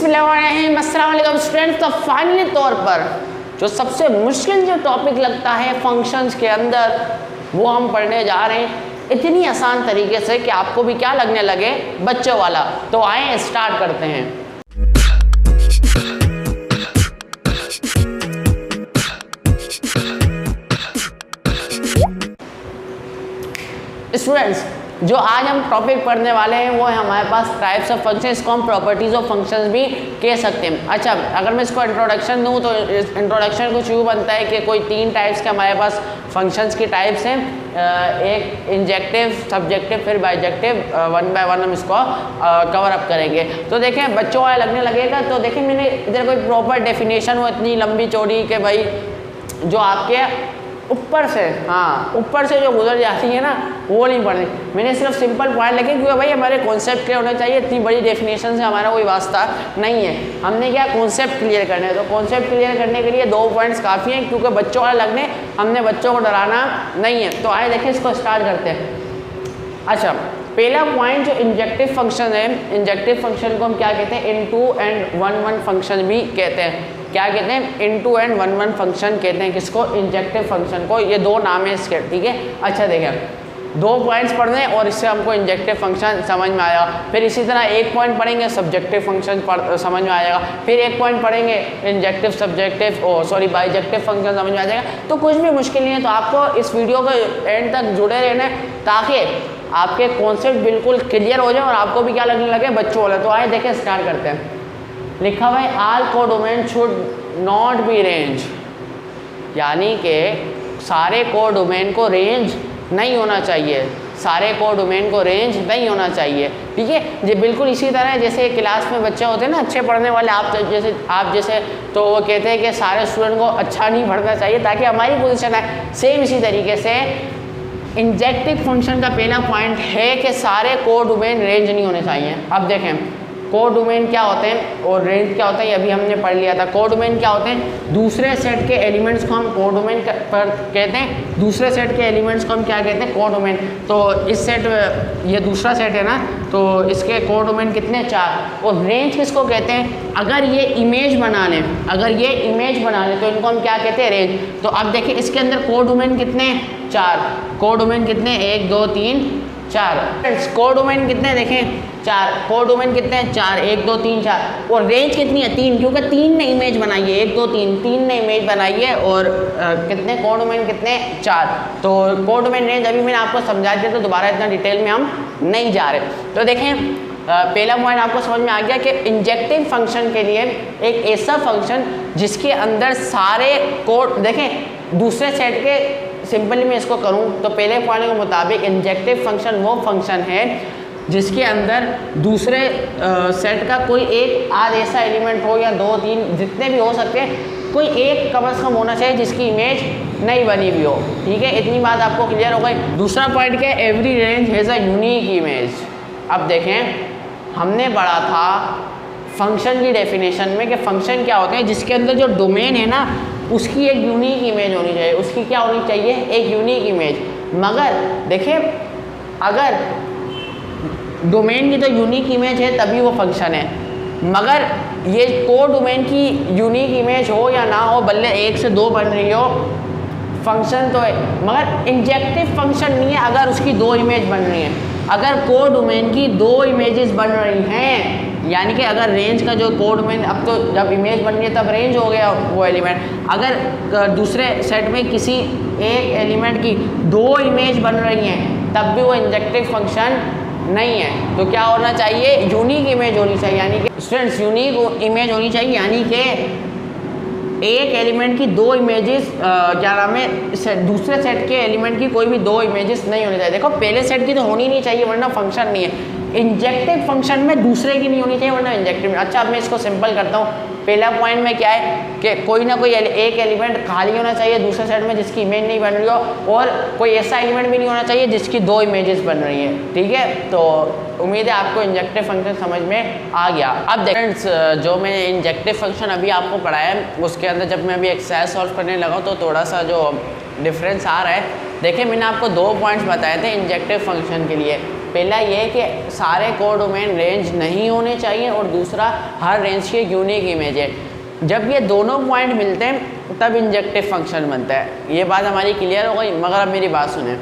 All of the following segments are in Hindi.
बिस्मिल्लाहिर्रहमानिर्रहीम। अस्सलाम वालेकुम स्टूडेंट्स। तो फाइनली तौर पर जो सबसे मुश्किल जो टॉपिक लगता है फंक्शंस के अंदर वो हम पढ़ने जा रहे हैं इतनी आसान तरीके से कि आपको भी क्या लगने लगे, बच्चों वाला। तो आए स्टार्ट करते हैं। स्टूडेंट्स, जो आज हम टॉपिक पढ़ने वाले हैं वो है हमारे पास टाइप्स ऑफ फंक्शन। इसको हम प्रॉपर्टीज ऑफ फंक्शंस भी कह सकते हैं। अच्छा, अगर मैं इसको इंट्रोडक्शन दूं तो इंट्रोडक्शन कुछ यूँ बनता है कि कोई तीन टाइप्स के हमारे पास फंक्शंस की टाइप्स हैं, एक इंजेक्टिव, सब्जेक्टिव, फिर बाइजेक्टिव। वन बाय वन हम इसको कवर अप करेंगे। तो देखें बच्चों वाला लगने लगेगा। तो देखें मैंने इधर कोई प्रॉपर डेफिनेशन हो इतनी लंबी चौड़ी कि भाई जो आपके ऊपर से ऊपर से जो गुजर जाती है ना वो नहीं पढ़नी। मैंने सिर्फ सिंपल पॉइंट लिखे क्योंकि भाई हमारे कॉन्सेप्ट क्लियर होने चाहिए। इतनी बड़ी डेफिनेशन से हमारा कोई वास्ता नहीं है। हमने क्या कॉन्सेप्ट क्लियर करना है। तो कॉन्सेप्ट क्लियर करने के लिए 2 पॉइंट्स काफ़ी हैं क्योंकि बच्चों वाला लगने हमने बच्चों को डराना नहीं है। तो आए देखें इसको स्टार्ट करते हैं। अच्छा, पहला पॉइंट जो इंजेक्टिव फंक्शन है, इंजेक्टिव फंक्शन को हम क्या कहते हैं, into and one one function भी कहते हैं। क्या कहते हैं? Into and one one function कहते हैं। किसको? इंजेक्टिव फंक्शन को। ये 2 नाम है इसके, ठीक है। अच्छा देखें 2 पॉइंट्स पढ़ रहे हैं और इससे हमको इंजेक्टिव फंक्शन समझ में आएगा। फिर इसी तरह 1 पॉइंट पढ़ेंगे सब्जेक्टिव फंक्शन समझ में आ जाएगा। फिर 1 पॉइंट पढ़ेंगे इंजेक्टिव सब्जेक्टिव बाइजेक्टिव फंक्शन समझ में आ जाएगा। तो कुछ भी मुश्किल नहीं है। तो आपको इस वीडियो के एंड तक जुड़े रहना है ताकि आपके कॉन्सेप्ट बिल्कुल क्लियर हो जाए और आपको भी क्या लगने लगे, बच्चों वाला। तो आए देखें स्टार्ट करते हैं। लिखा हुआ है all codomain should not be range, यानी कि सारे कोडोमेन को रेंज नहीं होना चाहिए। सारे कोडोमेन को रेंज नहीं होना चाहिए, ठीक है। ये बिल्कुल इसी तरह जैसे क्लास में बच्चे होते हैं ना अच्छे पढ़ने वाले, आप जैसे तो वो कहते हैं कि सारे स्टूडेंट को अच्छा नहीं पढ़ना चाहिए ताकि हमारी पोजीशन है। सेम इसी तरीके से इंजेक्टिव फंक्शन का पहला पॉइंट है कि सारे कोडोमेन रेंज नहीं होने चाहिए। अब देखें कोडोमेन क्या होते हैं और रेंज क्या होता है, ये अभी हमने पढ़ लिया था। कोडोमेन क्या होते हैं? दूसरे सेट के एलिमेंट्स को हम कोडोमेन पर कहते हैं। दूसरे सेट के एलिमेंट्स को हम क्या कहते हैं? कोडोमेन। तो इस सेट, ये दूसरा सेट है ना, तो इसके कोडोमेन कितने? 4। और रेंज किसको कहते हैं? अगर ये इमेज बना लें, तो इनको हम क्या कहते हैं? रेंज। तो अब देखिए इसके अंदर कोडोमेन कितने? 4। कोडोमेन कितने? 1 2 3 4। कोडोमेन कितने देखें? 4। कोडोमेन कितने हैं? 4। 1 2 3 4। और रेंज कितनी है? 3, क्योंकि 3 ने इमेज बनाई है। 1 2 3 ने इमेज बनाई है। और कितने कोडोमेन कितने? 4। तो कोडोमेन रेंज अभी मैंने आपको समझा दिया, तो दोबारा इतना डिटेल में हम नहीं जा रहे। तो देखें पहला पॉइंट आपको समझ में आ गया कि इंजेक्टिव फंक्शन के लिए एक ऐसा फंक्शन जिसके अंदर सारे कोड देखें दूसरे सेट के, सिंपली मैं इसको करूं तो पहले पॉइंट के मुताबिक इंजेक्टिव फंक्शन वो फंक्शन है जिसके अंदर दूसरे सेट का कोई एक आध ऐसा एलिमेंट हो या 2 3 जितने भी हो सकते हैं, कोई एक कम से कम होना चाहिए जिसकी इमेज नहीं बनी हुई हो, ठीक है। इतनी बात आपको क्लियर हो गई। दूसरा पॉइंट क्या है? Every range has a unique image. अब देखें हमने पढ़ा था फंक्शन की डेफिनेशन में कि फंक्शन क्या होते हैं, जिसके अंदर जो डोमेन है ना उसकी एक यूनिक इमेज होनी चाहिए। उसकी क्या होनी चाहिए? एक यूनिक इमेज। मगर देखें अगर डोमेन की तो यूनिक इमेज है तभी वो फंक्शन है, मगर ये कोड डोमेन की यूनिक इमेज हो या ना हो, बल्ले 1 से 2 बन रही हो, फंक्शन तो है। मगर इंजेक्टिव फंक्शन नहीं है अगर उसकी 2 इमेज बन रही हैं। अगर कोड डोमेन की 2 इमेजेस बन रही हैं, यानी कि अगर रेंज का जो कोड डोमेन, अब तो जब इमेज बन रही है तब रेंज हो गया वो एलिमेंट। अगर दूसरे सेट में किसी एक एलिमेंट की 2 इमेज बन रही हैं तब भी वो इंजेक्टिव फंक्शन नहीं है। तो क्या होना चाहिए? यूनिक इमेज होनी चाहिए। यानी कि स्टूडेंट्स यूनिक इमेज होनी चाहिए, यानी कि एक एलिमेंट की 2 इमेजेस, क्या नाम है, दूसरे सेट के एलिमेंट की कोई भी 2 इमेजेस नहीं होनी चाहिए। देखो पहले सेट की तो होनी नहीं चाहिए वरना फंक्शन नहीं है। इंजेक्टिव फंक्शन में दूसरे की नहीं होनी चाहिए वरना इंजेक्टिव में। अच्छा अब मैं इसको सिंपल करता हूँ। पहला पॉइंट में क्या है कि कोई ना कोई एक एलिमेंट खाली होना चाहिए दूसरे सेट में जिसकी इमेज नहीं बन रही हो, और कोई ऐसा एलिमेंट भी नहीं होना चाहिए जिसकी 2 इमेजेस बन रही हैं, ठीक है। तो उम्मीद है आपको इंजेक्टिव फंक्शन समझ में आ गया। अब फ्रेंड्स जो मैंने इंजेक्टिव फंक्शन अभी आपको पढ़ाया है उसके अंदर जब मैं अभी एक्सरसाइज सॉल्व करने लगा तो थोड़ा सा जो डिफरेंस आ रहा है। देखिए मैंने आपको 2 पॉइंट्स बताए थे इंजेक्टिव फंक्शन के लिए। पहला ये है कि सारे कोडोमेन रेंज नहीं होने चाहिए और दूसरा हर रेंज की यूनिक इमेज है। जब ये दोनों पॉइंट मिलते हैं तब इंजेक्टिव फंक्शन बनता है। ये बात हमारी क्लियर हो गई, मगर अब मेरी बात सुने,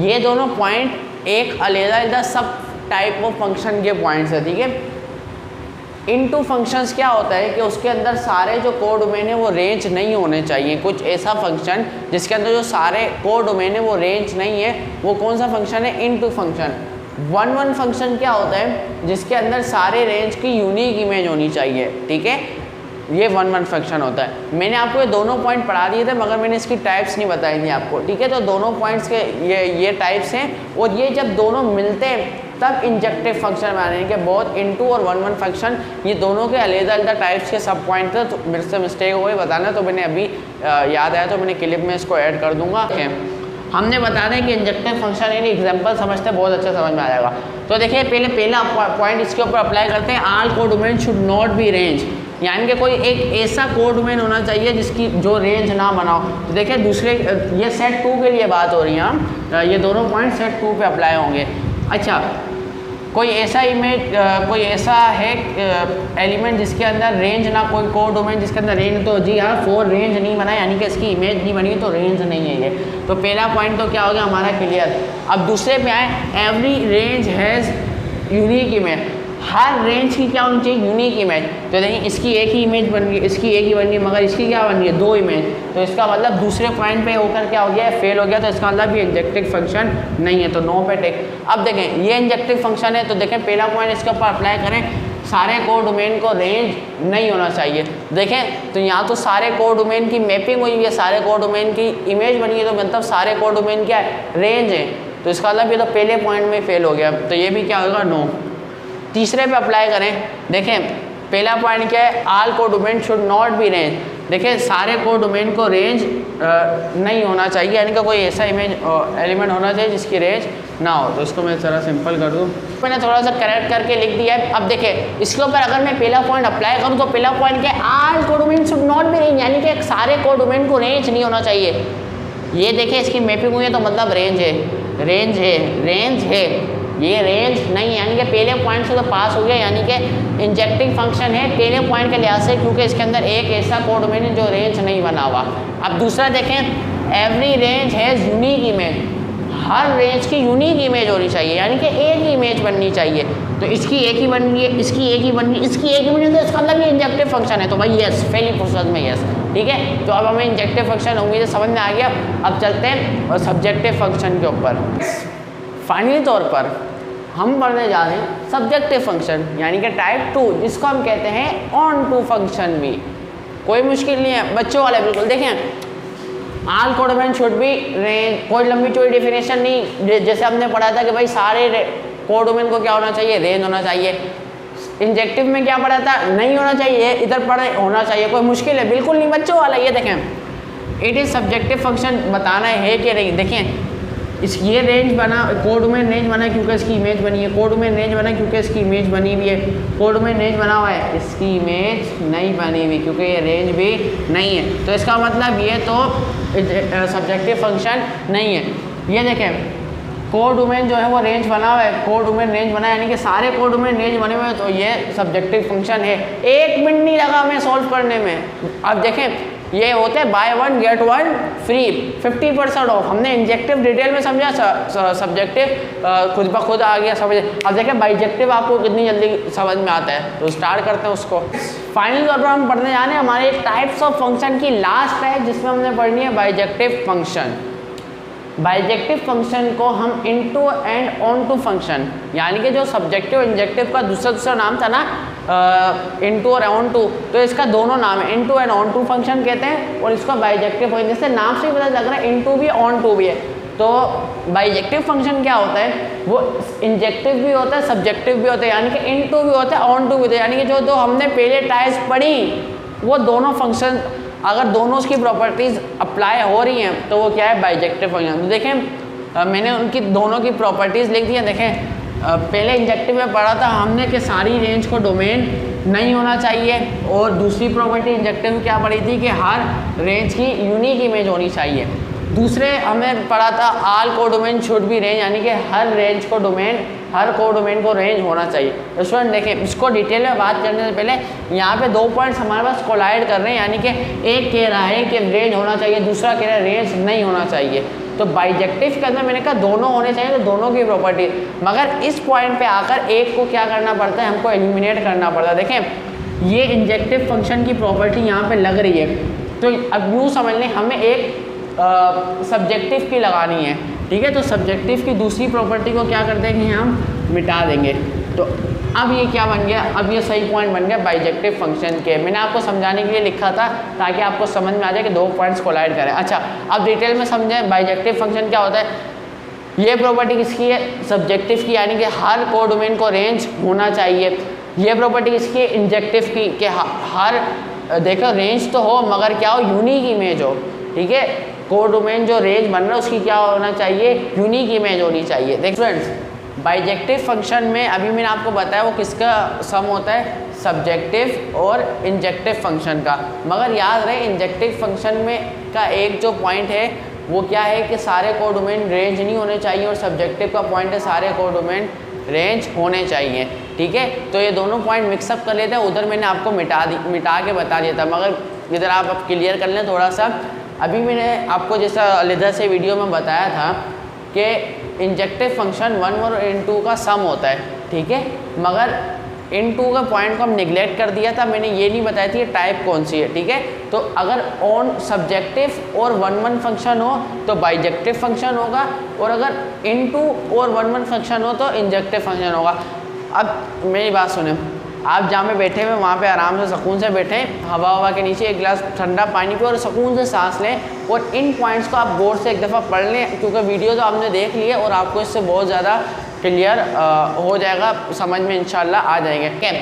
ये दोनों पॉइंट एक अलग-अलग सब टाइप ऑफ फंक्शन के पॉइंट्स है, ठीक है। इनटू फंक्शंस क्या होता है कि उसके अंदर सारे जो कोडोमेन है वो रेंज नहीं होने चाहिए। कुछ ऐसा फंक्शन जिसके अंदर जो सारे कोडोमेन है वो रेंज नहीं है, वो कौन सा फंक्शन है? Into function. वन फंक्शन क्या होता है? जिसके अंदर सारे रेंज की यूनिक इमेज होनी चाहिए, ठीक है, ये वन फंक्शन होता है। मैंने आपको ये दोनों पॉइंट पढ़ा दिए थे मगर मैंने इसकी टाइप्स नहीं बताई थी आपको, ठीक है। तो दोनों पॉइंट्स के ये टाइप्स हैं और ये जब दोनों मिलते हैं तब इंजेक्टिव फंक्शन बनाने के बहुत इनटू और वन फंक्शन ये दोनों के अलग-अलग टाइप्स के सब पॉइंट थे। तो मेरे से मिस्टेक हो गई बताना, तो मैंने अभी याद आया तो मैंने क्लिप में इसको ऐड कर दूंगा। हमने बता दें कि इंजेक्टिव फंक्शन यानी एग्जांपल समझते बहुत अच्छे समझ में आ जाएगा। तो देखिए पहला पॉइंट इसके ऊपर अप्लाई करते हैं, all codomain should not be range, यानी कि कोई एक ऐसा कोडोमेन होना चाहिए जिसकी जो रेंज ना बनाओ। तो देखिए दूसरे ये सेट 2 के लिए बात हो रही है, ये दोनों पॉइंट सेट 2 पे अप्लाई होंगे। अच्छा, कोई ऐसा कोई ऐसा है एलिमेंट जिसके अंदर रेंज ना, कोई कोडोमेन जिसके अंदर रेंज, तो जी हाँ, फॉर रेंज नहीं बना यानी कि इसकी इमेज नहीं बनी तो रेंज नहीं है ये। तो पहला पॉइंट तो क्या हो गया हमारा क्लियर। अब दूसरे पे आए, every range has unique image, her range की क्या होनी चाहिए? Unique image. तो देखिए इसकी एक ही इमेज बन गई, इसकी एक ही बन गई, मगर इसकी क्या बन गई? 2 इमेज। तो इसका मतलब दूसरे पॉइंट पे होकर क्या हो गया? फेल हो गया। तो इसका मतलब ये इंजेक्टिव फंक्शन नहीं है, तो नो पे टिक। अब देखें ये इंजेक्टिव फंक्शन है, तो देखें पहला पॉइंट इसके ऊपर अप्लाई करें, सारे कोडोमेन को रेंज नहीं होना चाहिए। देखें तो यहाँ तो सारे कोडोमेन की मैपिंग हुई है, सारे कोडोमेन की इमेज बनी है, तो मतलब सारे कोडोमेन क्या है? रेंज है। तो इसका मतलब ये तो पहले पॉइंट में फेल हो गया, तो ये भी क्या होगा? नो। तीसरे पे अप्लाई करें, देखें पहला पॉइंट क्या है? All codomain should not be range. देखिए सारे कोडोमेन को रेंज नहीं होना चाहिए, यानी कि कोई ऐसा इमेज एलिमेंट होना चाहिए जिसकी रेंज ना हो। तो इसको मैं ज़रा सिंपल कर दूँ, मैंने थोड़ा सा करेक्ट करके लिख दिया है। अब देखिए इसके ऊपर अगर मैं पहला पॉइंट अप्लाई करूँ तो पहला पॉइंट क्या है? All codomain should not be range, यानी कि सारे कोडोमेन को रेंज नहीं होना चाहिए। ये देखिए इसकी मैपिंग हुई है तो मतलब रेंज है, रेंज है, रेंज है, ये रेंज नहीं है, यानी कि पहले पॉइंट से तो पास हो गया, यानी कि इंजेक्टिव फंक्शन है पहले पॉइंट के लिहाज से, क्योंकि इसके अंदर एक ऐसा कोडोमेन है जो रेंज नहीं बना हुआ। अब दूसरा देखें, every range has unique image, her range की यूनिक इमेज होनी चाहिए, यानी कि एक ही इमेज बननी चाहिए। तो इसकी एक ही बन रही है, इसकी एक ही बन रही है, इसकी एक ही बन रही है, तो इसका मतलब ये इंजेक्टिव फंक्शन है। तो भाई यस, पहली प्रोसेस में यस, ठीक है। तो अब हमें इंजेक्टिव फंक्शन उम्मीद है समझ में आ गया। अब चलते हैं और सब्जेक्टिव फंक्शन के ऊपर। फाइनली तौर पर हम पढ़ने जा रहे हैं सब्जेक्टिव फंक्शन, यानी कि टाइप 2, जिसको हम कहते हैं ऑन टू फंक्शन भी। कोई मुश्किल नहीं है, बच्चों वाले बिल्कुल। देखें all codomain should be range, कोई लंबी चौड़ी डेफिनेशन नहीं, जैसे हमने पढ़ा था कि भाई सारे कोडोमेन को क्या होना चाहिए? रेंज होना चाहिए। इंजेक्टिव में क्या पढ़ा था? नहीं होना चाहिए, इधर पढ़े होना चाहिए। कोई मुश्किल है? बिल्कुल नहीं बच्चों वाला। ये देखें इट इज़ सब्जेक्टिव फंक्शन, बताना है कि नहीं। देखें इस ये रेंज बना, कोडोमेन रेंज बना क्योंकि इसकी इमेज बनी है, कोडोमेन रेंज बना क्योंकि इसकी इमेज बनी हुई है, कोडोमेन रेंज बना हुआ है, इसकी इमेज नहीं बनी हुई क्योंकि ये रेंज भी नहीं है। तो इसका मतलब ये तो सब्जेक्टिव फंक्शन नहीं है। ये देखें कोडोमेन जो है वो रेंज बना हुआ है, कोडोमेन रेंज बना है, यानी कि सारे कोडोमेन रेंज बने हुए हैं, तो ये सब्जेक्टिव फंक्शन है। 1 मिनट नहीं लगा हमें सॉल्व करने में। अब देखें ये होते हैं बाय 1 गेट 1 फ्री, 50% ऑफ। हमने इंजेक्टिव डिटेल में समझा, सब्जेक्टिव खुद ब खुद आ गया समझ। अब देखें बाइजेक्टिव आपको कितनी जल्दी समझ में आता है, तो स्टार्ट करते हैं उसको। फाइनल तौर पर हम पढ़ने जा रहे हैं हमारे टाइप्स ऑफ फंक्शन की लास्ट टाइप, जिसमें हमने पढ़नी है बाइजेक्टिव फंक्शन। बाइजेक्टिव फंक्शन को हम into and onto function, यानी कि जो सब्जेक्टिव इंजेक्टिव का दूसरा नाम था ना इनटू और ऑन टू, तो इसका दोनों नाम है, into and onto function कहते हैं, और इसको बाइजेक्टिव फंक्शन, जैसे नाम से ही पता लग रहा है इनटू भी ऑन टू भी है। तो बाइजेक्टिव फंक्शन क्या होता है? वो इंजेक्टिव भी होता है, सब्जेक्टिव भी होता है, यानी कि इनटू भी होता है, ऑन टू भी होता है, यानी कि जो हमने पहले टाइप्स पढ़ी वो दोनों फंक्शन, अगर दोनों की प्रॉपर्टीज़ अप्लाई हो रही हैं तो वो क्या है? Bijective function. तो देखें मैंने उनकी दोनों की प्रॉपर्टीज़ लिख दी हैं। देखें पहले इंजेक्टिव में पढ़ा था हमने कि सारी रेंज को डोमेन नहीं होना चाहिए, और दूसरी प्रॉपर्टी इंजेक्टिव में क्या पढ़ी थी कि हर रेंज की यूनिक इमेज होनी चाहिए। दूसरे हमें पढ़ा था all codomain should be range, यानी कि हर रेंज को डोमेन, हर कोडोमेन को रेंज होना चाहिए। तो स्टूडेंट देखें, इसको डिटेल में बात करने से पहले यहाँ पे 2 पॉइंट्स हमारे पास कोलाइड कर रहे हैं, यानी कि एक कह रहा है कि रेंज होना चाहिए, दूसरा कह रहा है रेंज नहीं होना चाहिए। तो बाइजेक्टिव के अंदर मैंने कहा दोनों होने चाहिए, तो दोनों की प्रॉपर्टी, मगर इस पॉइंट पे आकर एक को क्या करना पड़ता है, हमको एलिमिनेट करना पड़ता है। देखें ये इंजेक्टिव फंक्शन की प्रॉपर्टी यहाँ पे लग रही है, तो अब यूँ समझ लें हमें एक सब्जेक्टिव की लगानी है, ठीक है। तो सब्जेक्टिव की दूसरी प्रॉपर्टी को क्या कर देंगे, हम मिटा देंगे। तो अब ये क्या बन गया, अब ये सही पॉइंट बन गया बाइजेक्टिव फंक्शन के। मैंने आपको समझाने के लिए लिखा था ताकि आपको समझ में आ जाए कि 2 पॉइंट्स कोलाइड करें। अच्छा, अब डिटेल में समझें बाइजेक्टिव फंक्शन क्या होता है। ये प्रॉपर्टी किसकी है, सब्जेक्टिव की, यानी कि हर कोडोमेन को रेंज होना चाहिए। ये प्रॉपर्टी किसकी है, इंजेक्टिव की, कि हर देखो रेंज तो हो मगर क्या हो, यूनिक इमेज हो, ठीक है। कोडोमेन जो रेंज बन रहा है उसकी क्या होना चाहिए, यूनिक इमेज होनी चाहिए। देख फ्रेंड्स, बाइजेक्टिव फंक्शन में अभी मैंने आपको बताया वो किसका सम होता है, सब्जेक्टिव और इंजेक्टिव फंक्शन का। मगर याद रहे इंजेक्टिव फंक्शन में का एक जो पॉइंट है वो क्या है कि सारे कोडोमेन रेंज नहीं होने चाहिए, और सब्जेक्टिव का पॉइंट है सारे कोडोमेन रेंज होने चाहिए, ठीक है। तो ये दोनों पॉइंट मिक्सअप कर लेते हैं, उधर मैंने आपको मिटा के बता दिया था, मगर इधर आप अब क्लियर कर लें थोड़ा सा। अभी मैंने आपको जैसा लिदर से वीडियो में बताया था कि इंजेक्टिव फंक्शन 1 और n2 का सम होता है, ठीक है। मगर n2 का पॉइंट को हम निगलेक्ट कर दिया था, मैंने ये नहीं बताया थी टाइप कौन सी है, ठीक है। तो अगर ऑन सब्जेक्टिव और 1 फंक्शन हो तो बाइजेक्टिव फंक्शन होगा, और अगर n2 और 1 फंक्शन हो तो इंजेक्टिव फंक्शन होगा। अब मेरी बात सुने, आप जहाँ पे बैठे हुए वहाँ पे आराम से सुकून से बैठें, हवा के नीचे एक गिलास ठंडा पानी पिए और सुकून से सांस लें, और इन पॉइंट्स को आप गौर से एक दफ़ा पढ़ लें, क्योंकि वीडियो तो आपने देख ली है और आपको इससे बहुत ज़्यादा क्लियर हो जाएगा, समझ में इंशाल्लाह आ जाएंगे। कैन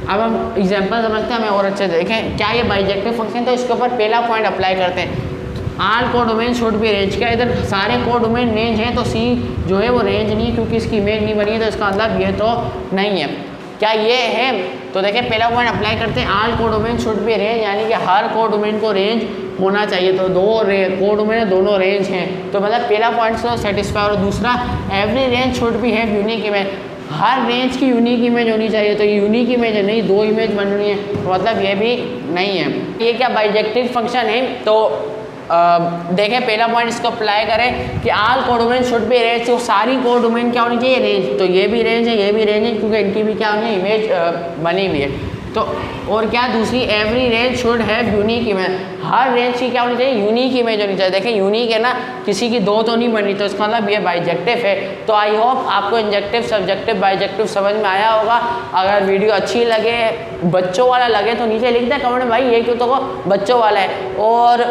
अब हम एग्जांपल समझते हैं, हमें और अच्छे देखें क्या ये बाइजेक्टिव फंक्शन। तो इसके ऊपर पहला पॉइंट अप्लाई करते हैं, all codomain should be range. क्या इधर सारे कोडोमेन रेंज हैं, तो सी जो है वो रेंज नहीं है क्योंकि इसकी इमेज नहीं बनी है, तो इसका मतलब ये तो नहीं है। क्या ये है, तो देखिए पहला पॉइंट अप्लाई करते हैं, all codomain should be range, यानी कि हर कोडोमेन को रेंज होना चाहिए। तो 2 कोडोमेन दोनों रेंज हैं, तो मतलब पहला पॉइंट तो सेटिस्फाई। और दूसरा every range should be have unique image, her range की यूनिक इमेज होनी चाहिए। तो ये यूनिक इमेज है नहीं, 2 इमेज बन रही है, तो मतलब ये भी नहीं है। ये क्या बाइजेक्टिव फंक्शन है। तो देखें पहला पॉइंट इसको अप्लाई करें कि all codomain should be range, तो सारी कोडोमेन क्या होनी चाहिए, रेंज। तो ये भी रेंज है, ये भी रेंज है, क्योंकि इनकी भी क्या होनी है, इमेज बनी हुई है। तो और क्या दूसरी, every range should have unique image, her range की क्या होनी चाहिए, यूनिक इमेज होनी चाहिए। देखें यूनिक है ना, किसी की 2 तो नहीं बनी, तो इसका मतलब ये बाइजेक्टिव है। तो आई होप आपको इंजेक्टिव, सब्जेक्टिव, बाइजेक्टिव समझ में आया होगा। अगर वीडियो अच्छी लगे, बच्चों वाला लगे, तो नीचे लिख दें कमेंट में भाई ये क्यों तो बच्चों वाला है। और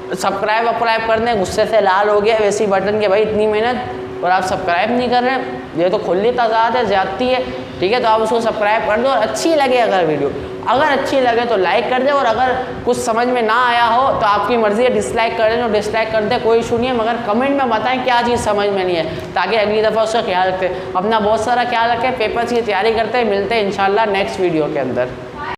सब्सक्राइब कर दें, गुस्से से लाल हो गया वैसी बटन के भाई इतनी मेहनत और आप सब्सक्राइब नहीं कर रहे हैं, ये तो खुली तजाद है, ज़्यादती है, ठीक है। तो आप उसको सब्सक्राइब कर दो, और अच्छी लगे अगर वीडियो, अगर अच्छी लगे तो लाइक कर दे, और अगर कुछ समझ में ना आया हो तो आपकी मर्ज़ी है डिसलाइक कर दें, तो डिसलाइक कर दे, कोई इशू नहीं है। मगर कमेंट में बताएं क्या चीज़ समझ में नहीं है, ताकि अगली दफ़ा उसका ख्याल रखें। अपना बहुत सारा ख्याल रखें, पेपर्स की तैयारी करते हैं, मिलते हैं इंशाल्लाह नेक्स्ट वीडियो के अंदर।